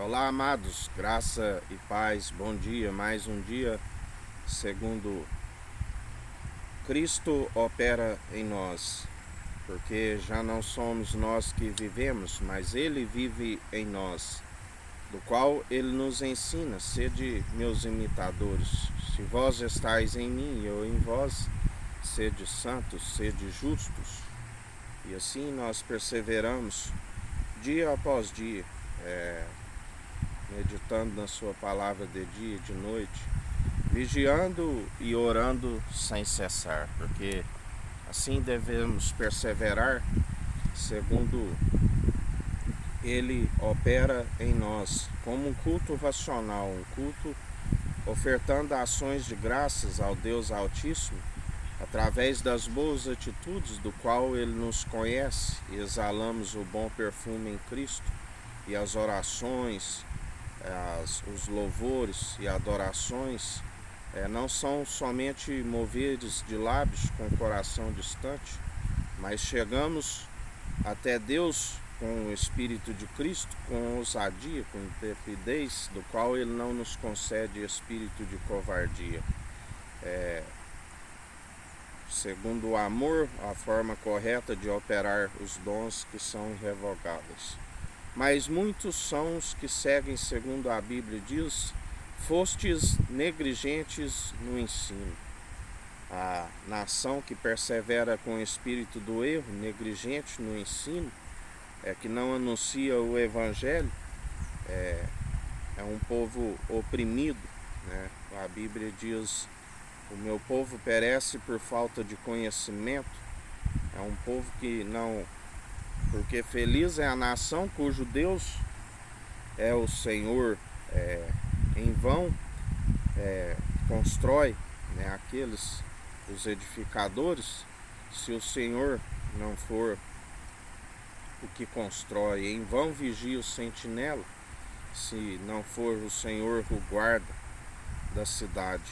Olá, amados, graça e paz, bom dia, mais um dia, segundo Cristo opera em nós, porque já não somos nós que vivemos, mas Ele vive em nós, do qual Ele nos ensina, sede meus imitadores, se vós estáis em mim e eu em vós, sede santos, sede justos, e assim nós perseveramos dia após dia, meditando na sua palavra de dia e de noite, vigiando e orando sem cessar, porque assim devemos perseverar, segundo Ele opera em nós, como um culto racional, um culto ofertando ações de graças ao Deus Altíssimo, através das boas atitudes do qual Ele nos conhece, e exalamos o bom perfume em Cristo, e as orações, os louvores e adorações não são somente movidos de lábios com o coração distante, mas chegamos até Deus com o Espírito de Cristo, com ousadia, com intrepidez, do qual Ele não nos concede espírito de covardia. Segundo o amor, a forma correta de operar os dons que são irrevogáveis. Mas muitos são os que seguem, segundo a Bíblia diz, fostes negligentes no ensino. A nação que persevera com o espírito do erro, negligente no ensino, que não anuncia o Evangelho, é um povo oprimido, né? A Bíblia diz, o meu povo perece por falta de conhecimento. É um povo que não... Porque feliz é a nação cujo Deus é o Senhor. Em vão constrói, né, os edificadores, se o Senhor não for o que constrói. Em vão vigia o sentinela, se não for o Senhor o guarda da cidade.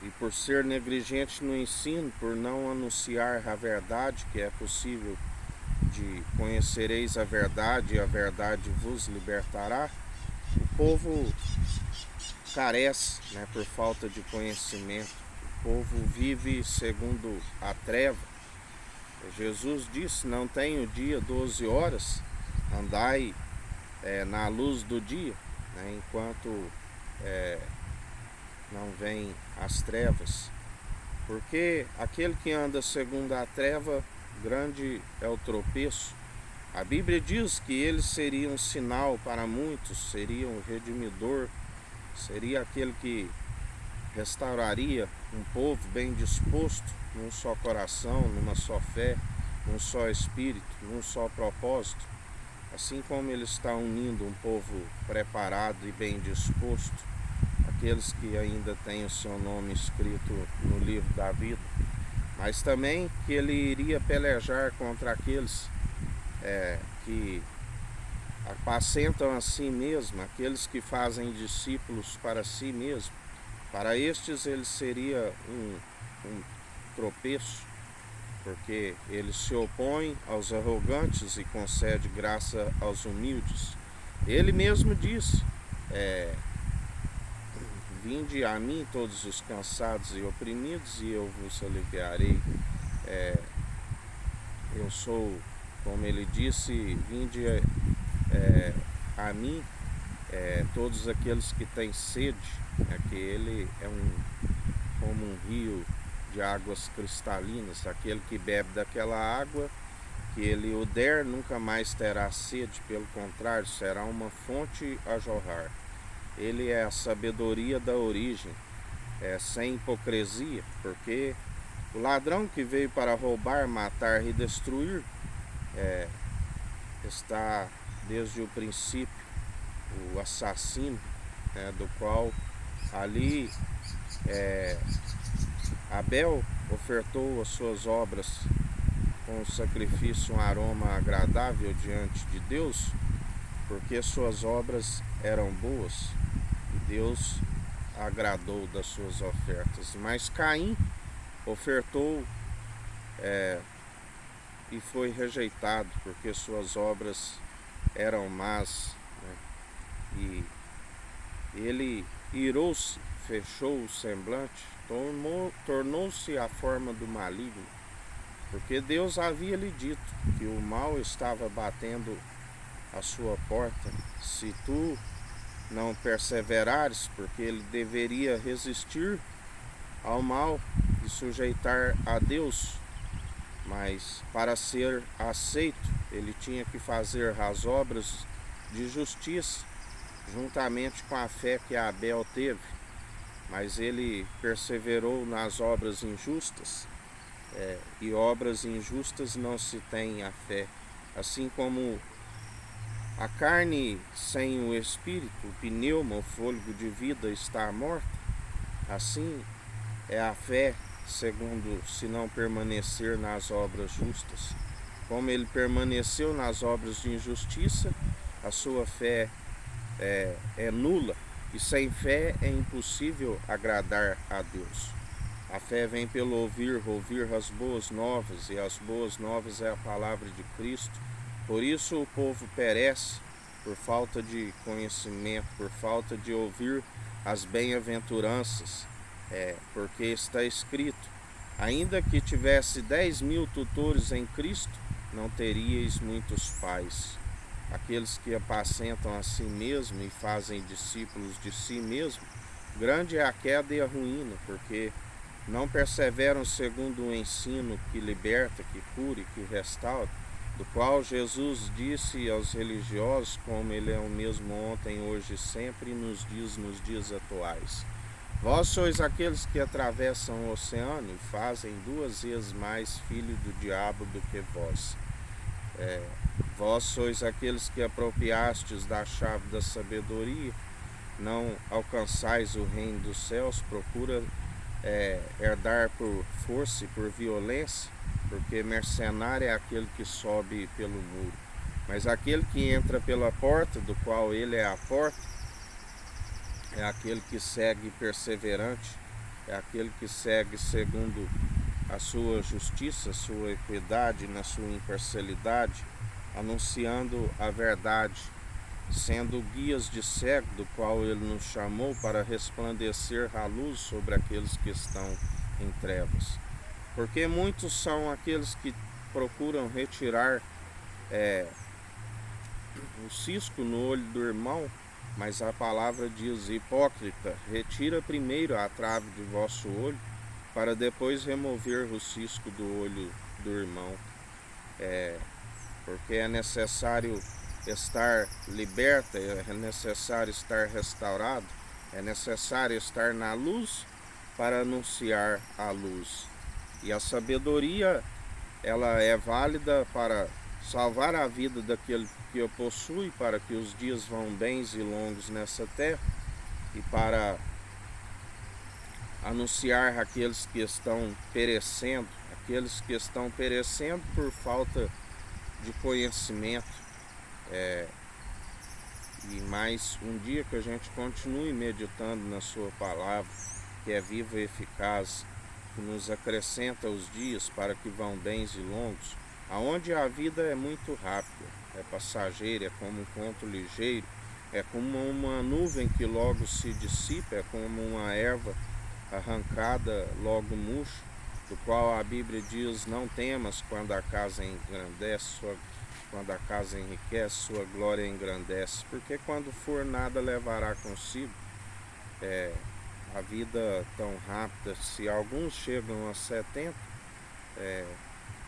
E por ser negligente no ensino, por não anunciar a verdade, que é possível de conhecereis a verdade e a verdade vos libertará, o povo carece, né, por falta de conhecimento. O povo vive segundo a treva. Jesus disse, não tem o dia 12 horas, andai na luz do dia, né, enquanto não vem as trevas. Porque aquele que anda segundo a treva, grande é o tropeço. A Bíblia diz que ele seria um sinal para muitos, seria um redimidor, seria aquele que restauraria um povo bem disposto, num só coração, numa só fé, num só espírito, num só propósito. Assim como ele está unindo um povo preparado e bem disposto, aqueles que ainda têm o seu nome escrito no livro da vida, mas também que ele iria pelejar contra aqueles que apacentam a si mesmo, aqueles que fazem discípulos para si mesmo. Para estes ele seria um tropeço, porque ele se opõe aos arrogantes e concede graça aos humildes. Ele mesmo disse, vinde a mim todos os cansados e oprimidos, e eu vos aliviarei. Eu sou, como ele disse, vinde a mim todos aqueles que têm sede, que ele é como um rio de águas cristalinas. Aquele que bebe daquela água que ele o der nunca mais terá sede, pelo contrário, será uma fonte a jorrar. Ele é a sabedoria da origem, sem hipocrisia, porque o ladrão que veio para roubar, matar e destruir está desde o princípio, o assassino, do qual ali Abel ofertou as suas obras com sacrifício, um aroma agradável diante de Deus, porque suas obras eram boas e Deus agradou das suas ofertas. Mas Caim ofertou e foi rejeitado, porque suas obras eram más, né? e ele irou-se, fechou o semblante, tornou-se a forma do maligno, porque Deus havia lhe dito que o mal estava batendo à sua porta. Se tu não perseverares, porque ele deveria resistir ao mal e sujeitar a Deus, mas para ser aceito ele tinha que fazer as obras de justiça, juntamente com a fé que Abel teve, mas ele perseverou nas obras injustas, e obras injustas não se tem a fé. Assim como a carne sem o espírito, o pneuma, o fôlego de vida está morta, assim é a fé, segundo se não permanecer nas obras justas. Como ele permaneceu nas obras de injustiça, a sua fé é nula, e sem fé é impossível agradar a Deus. A fé vem pelo ouvir as boas novas, e as boas novas é a palavra de Cristo. Por isso o povo perece por falta de conhecimento, por falta de ouvir as bem-aventuranças, porque está escrito: ainda que tivesse 10.000 tutores em Cristo, não teríeis muitos pais. Aqueles que apacentam a si mesmo e fazem discípulos de si mesmo, grande é a queda e a ruína, porque não perseveram segundo o ensino que liberta, que cura e que restaura, do qual Jesus disse aos religiosos, como ele é o mesmo ontem, hoje e sempre, e nos dias atuais: vós sois aqueles que atravessam o oceano e fazem 2 vezes mais filho do diabo do que vós. Vós sois aqueles que apropriastes da chave da sabedoria, não alcançais o reino dos céus, procura herdar por força e por violência, porque mercenário é aquele que sobe pelo muro. Mas aquele que entra pela porta, do qual ele é a porta, é aquele que segue perseverante, é aquele que segue segundo a sua justiça, a sua equidade, na sua imparcialidade, anunciando a verdade, sendo guias de cego, do qual ele nos chamou para resplandecer a luz sobre aqueles que estão em trevas. Porque muitos são aqueles que procuram retirar o cisco no olho do irmão, mas a palavra diz: hipócrita, retira primeiro a trave de vosso olho, para depois remover o cisco do olho do irmão. Porque é necessário estar liberto, é necessário estar restaurado, é necessário estar na luz para anunciar a luz. E a sabedoria, ela é válida para salvar a vida daquele que a possui, para que os dias vão bens e longos nessa terra, e para anunciar aqueles que estão perecendo por falta de conhecimento. E mais um dia que a gente continue meditando na sua palavra, que é viva e eficaz, que nos acrescenta os dias para que vão bens e longos, aonde a vida é muito rápida, é passageira, é como um conto ligeiro, é como uma nuvem que logo se dissipa, é como uma erva arrancada logo murcha, do qual a Bíblia diz: não temas quando a casa engrandece, quando a casa enriquece, sua glória engrandece, porque quando for nada levará consigo. A vida tão rápida, se alguns chegam a 70,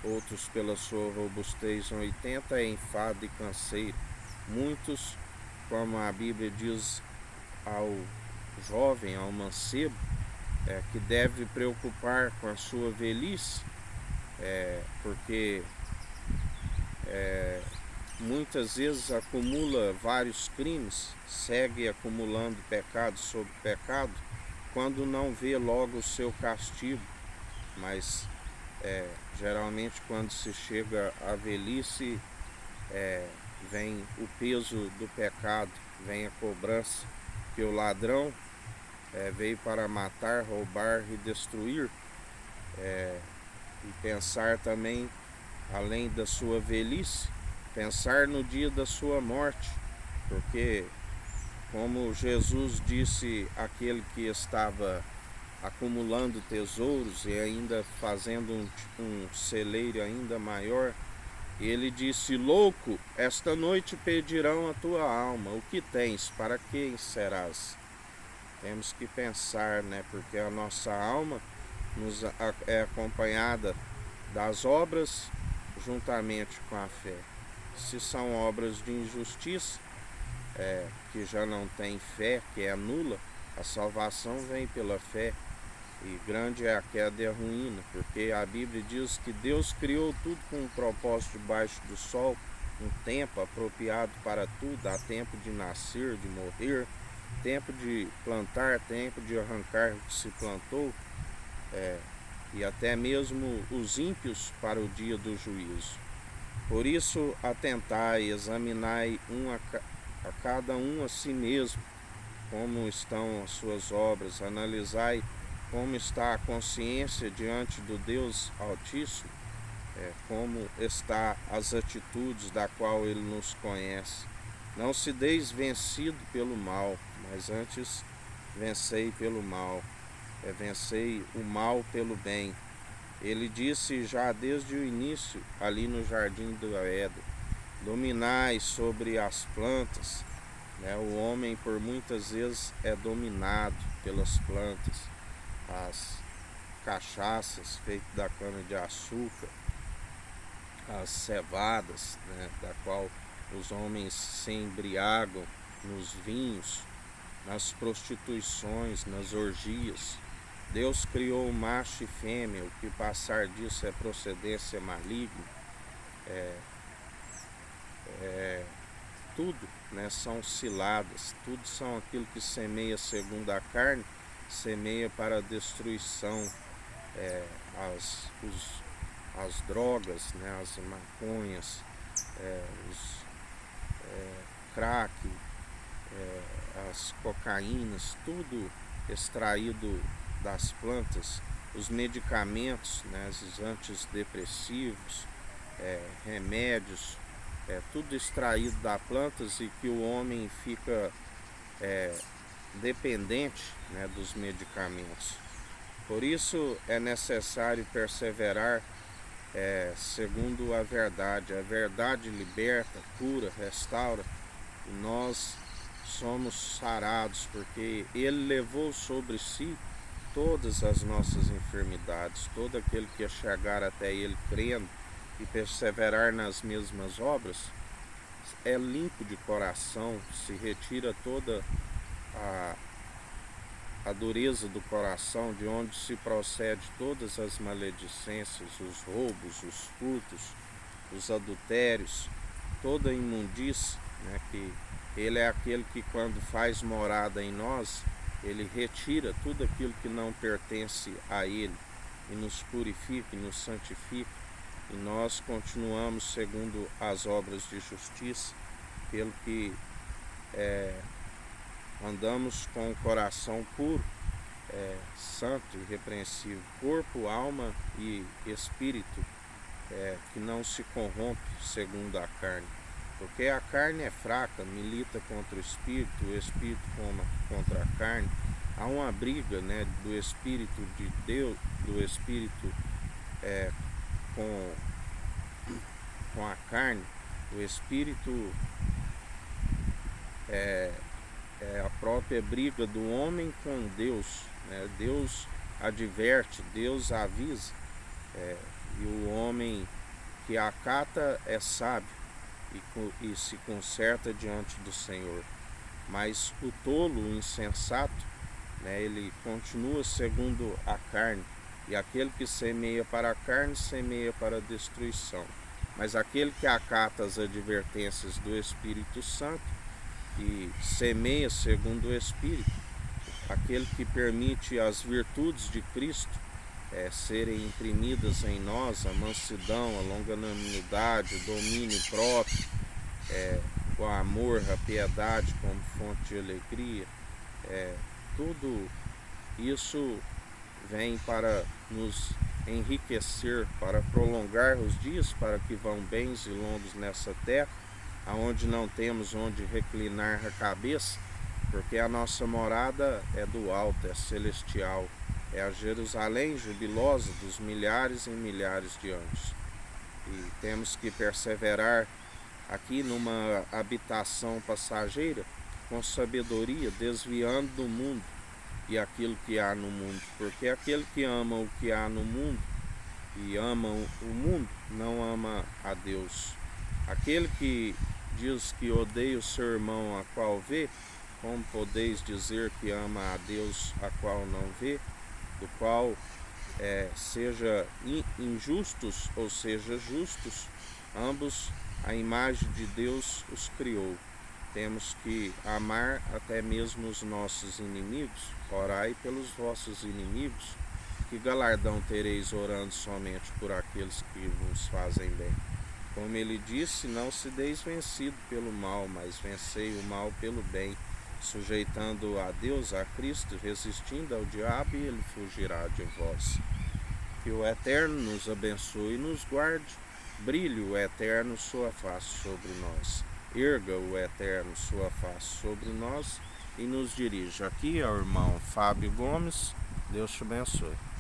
outros pela sua robustez 80, é enfado e canseiro. Muitos, como a Bíblia diz ao jovem, ao mancebo, que deve preocupar com a sua velhice, porque muitas vezes acumula vários crimes, segue acumulando pecado sobre pecado, quando não vê logo o seu castigo. Mas geralmente quando se chega à velhice, vem o peso do pecado, vem a cobrança, que o ladrão veio para matar, roubar e destruir, e pensar também, além da sua velhice, pensar no dia da sua morte, porque Como Jesus disse àquele que estava acumulando tesouros e ainda fazendo um celeiro ainda maior, ele disse: louco, esta noite pedirão a tua alma, o que tens, para quem serás? Temos que pensar, né? Porque a nossa alma é acompanhada das obras juntamente com a fé. Se são obras de injustiça, que já não tem fé, que é nula, a salvação vem pela fé. E grande é a queda e a ruína, porque a Bíblia diz que Deus criou tudo com um propósito debaixo do sol, um tempo apropriado para tudo, há tempo de nascer, de morrer, tempo de plantar, tempo de arrancar o que se plantou, e até mesmo os ímpios para o dia do juízo. Por isso, atentai, examinai a cada um a si mesmo, como estão as suas obras, analisai como está a consciência diante do Deus Altíssimo, como está as atitudes da qual Ele nos conhece. Não se deis vencido pelo mal, mas antes vencei pelo mal, vencei o mal pelo bem. Ele disse já desde o início, ali no jardim do Éden: dominai sobre as plantas. O homem por muitas vezes é dominado pelas plantas, as cachaças feitas da cana de açúcar, as cevadas, da qual os homens se embriagam, nos vinhos, nas prostituições, nas orgias. Deus criou macho e fêmea, o que passar disso é procedência maligna. Tudo, são ciladas, tudo são aquilo que semeia segundo a carne, semeia para a destruição. As drogas, as maconhas, os crack, as cocaínas, tudo extraído das plantas, os medicamentos, os antidepressivos, remédios, tudo extraído das plantas, e que o homem fica dependente, dos medicamentos. Por isso é necessário perseverar segundo a verdade. A verdade liberta, cura, restaura, e nós somos sarados, porque Ele levou sobre si todas as nossas enfermidades. Todo aquele que chegar até Ele crendo e perseverar nas mesmas obras é limpo de coração, se retira toda a dureza do coração, de onde se procede todas as maledicências, os roubos, os furtos, os adultérios, toda a imundície, que Ele é aquele que, quando faz morada em nós, Ele retira tudo aquilo que não pertence a Ele, e nos purifica e nos santifica, e nós continuamos segundo as obras de justiça, pelo que andamos com o coração puro, santo e irrepreensível, corpo, alma e espírito, que não se corrompe segundo a carne. Porque a carne é fraca, milita contra o espírito contra a carne. Há uma briga, do espírito de Deus, do espírito com a carne. O espírito é a própria briga do homem com Deus. Deus adverte, Deus avisa, e o homem que acata é sábio e se conserta diante do Senhor. Mas o tolo, o insensato, ele continua segundo a carne, e aquele que semeia para a carne, semeia para a destruição. Mas aquele que acata as advertências do Espírito Santo e semeia segundo o Espírito, aquele que permite as virtudes de Cristo serem imprimidas em nós, a mansidão, a longanimidade, o domínio próprio, o amor, a piedade como fonte de alegria, tudo isso vem para nos enriquecer, para prolongar os dias, para que vão bens e longos nessa terra, aonde não temos onde reclinar a cabeça, porque a nossa morada é do alto, é celestial, é a Jerusalém jubilosa dos milhares e milhares de anjos. E temos que perseverar aqui numa habitação passageira com sabedoria, desviando do mundo e aquilo que há no mundo, porque aquele que ama o que há no mundo e ama o mundo não ama a Deus. Aquele que diz que odeia o seu irmão a qual vê, como podeis dizer que ama a Deus a qual não vê? Do qual seja injustos ou seja justos, ambos a imagem de Deus os criou. Temos que amar até mesmo os nossos inimigos. Orai pelos vossos inimigos, que galardão tereis orando somente por aqueles que vos fazem bem. Como ele disse, não se deis vencido pelo mal, mas vencei o mal pelo bem, sujeitando a Deus, a Cristo, resistindo ao diabo, e ele fugirá de vós. Que o Eterno nos abençoe e nos guarde. Brilhe o Eterno sua face sobre nós. Erga o Eterno sua face sobre nós e nos dirija. Aqui é o irmão Fábio Gomes. Deus te abençoe.